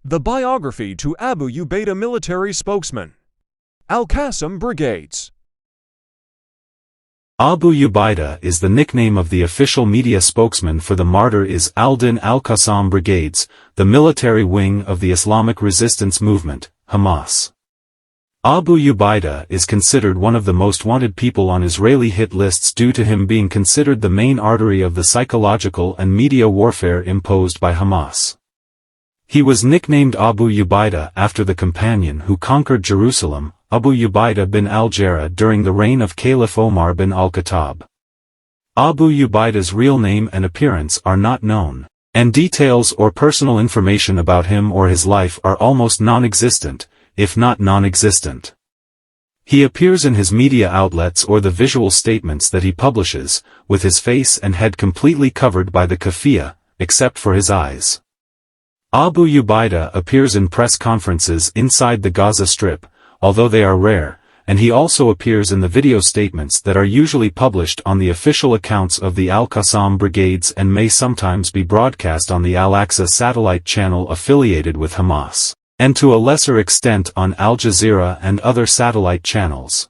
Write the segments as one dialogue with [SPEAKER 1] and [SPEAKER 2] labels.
[SPEAKER 1] The Biography to Abu Ubaida Military Spokesman. Al-Qassam Brigades.
[SPEAKER 2] Abu Ubaida is the nickname of the official media spokesman for the martyr is Al-Qassam Brigades, the military wing of the Islamic resistance movement, Hamas. Abu Ubaida is considered one of the most wanted people on Israeli hit lists due to him being considered the main artery of the psychological and media warfare imposed by Hamas. He was nicknamed Abu Ubaida after the companion who conquered Jerusalem, Abu Ubaida bin al-Jarrah during the reign of Caliph Omar bin al-Khattab. Abu Ubaida's real name and appearance are not known, and details or personal information about him or his life are almost non-existent, if not non-existent. He appears in his media outlets or the visual statements that he publishes, with his face and head completely covered by the kafiyah, except for his eyes. Abu Ubaida appears in press conferences inside the Gaza Strip, although they are rare, and he also appears in the video statements that are usually published on the official accounts of the Al-Qassam Brigades and may sometimes be broadcast on the Al-Aqsa satellite channel affiliated with Hamas, and to a lesser extent on Al Jazeera and other satellite channels.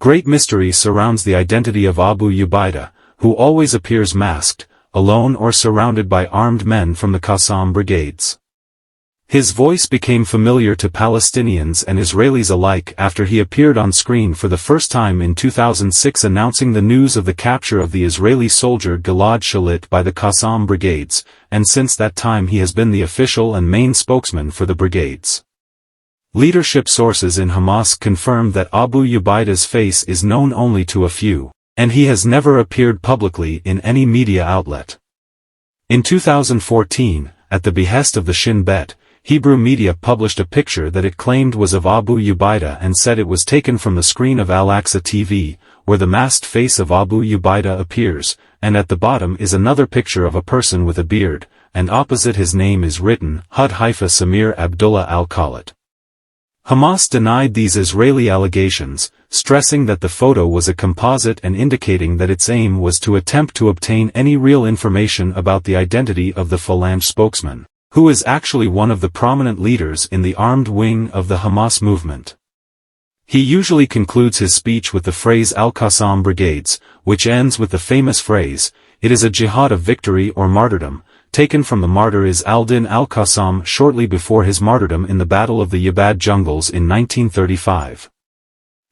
[SPEAKER 2] Great mystery surrounds the identity of Abu Ubaida, who always appears masked, alone or surrounded by armed men from the Qassam Brigades. His voice became familiar to Palestinians and Israelis alike after he appeared on screen for the first time in 2006 announcing the news of the capture of the Israeli soldier Gilad Shalit by the Qassam Brigades, and since that time he has been the official and main spokesman for the brigades. Leadership sources in Hamas confirmed that Abu Ubaida's face is known only to a few, and he has never appeared publicly in any media outlet. In 2014, at the behest of the Shin Bet, Hebrew media published a picture that it claimed was of Abu Ubaida and said it was taken from the screen of Al-Aqsa TV, where the masked face of Abu Ubaida appears, and at the bottom is another picture of a person with a beard, and opposite his name is written, Hud Haifa Samir Abdullah al-Khalid. Hamas denied these Israeli allegations, stressing that the photo was a composite and indicating that its aim was to attempt to obtain any real information about the identity of the Phalange spokesman, who is actually one of the prominent leaders in the armed wing of the Hamas movement. He usually concludes his speech with the phrase Al-Qassam Brigades, which ends with the famous phrase, "It is a jihad of victory or martyrdom," taken from the martyr is al-Din al-Qassam shortly before his martyrdom in the Battle of the Yabad Jungles in 1935.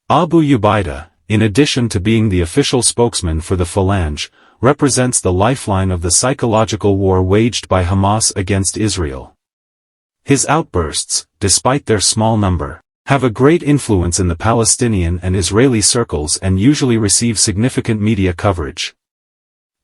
[SPEAKER 2] Abu Ubaida, in addition to being the official spokesman for the Phalange, represents the lifeline of the psychological war waged by Hamas against Israel. His outbursts, despite their small number, have a great influence in the Palestinian and Israeli circles and usually receive significant media coverage.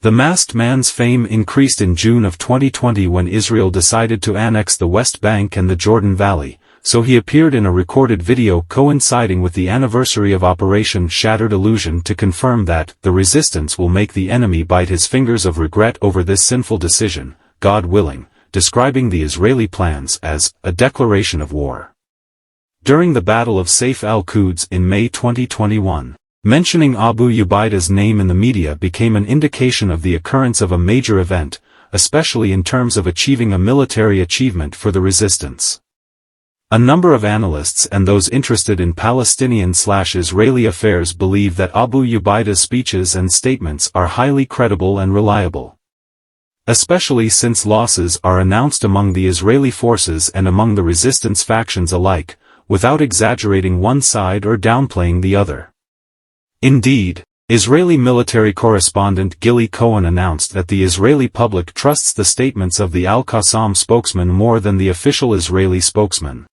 [SPEAKER 2] The masked man's fame increased in June of 2020 when Israel decided to annex the West Bank and the Jordan Valley, so he appeared in a recorded video coinciding with the anniversary of Operation Shattered Illusion to confirm that the resistance will make the enemy bite his fingers of regret over this sinful decision, God willing, describing the Israeli plans as a declaration of war. During the Battle of Saif al-Quds in May 2021, mentioning Abu Ubaida's name in the media became an indication of the occurrence of a major event, especially in terms of achieving a military achievement for the resistance. A number of analysts and those interested in Palestinian/Israeli affairs believe that Abu Ubaida's speeches and statements are highly credible and reliable. Especially since losses are announced among the Israeli forces and among the resistance factions alike, without exaggerating one side or downplaying the other. Indeed, Israeli military correspondent Gilly Cohen announced that the Israeli public trusts the statements of the Al-Qassam spokesman more than the official Israeli spokesman.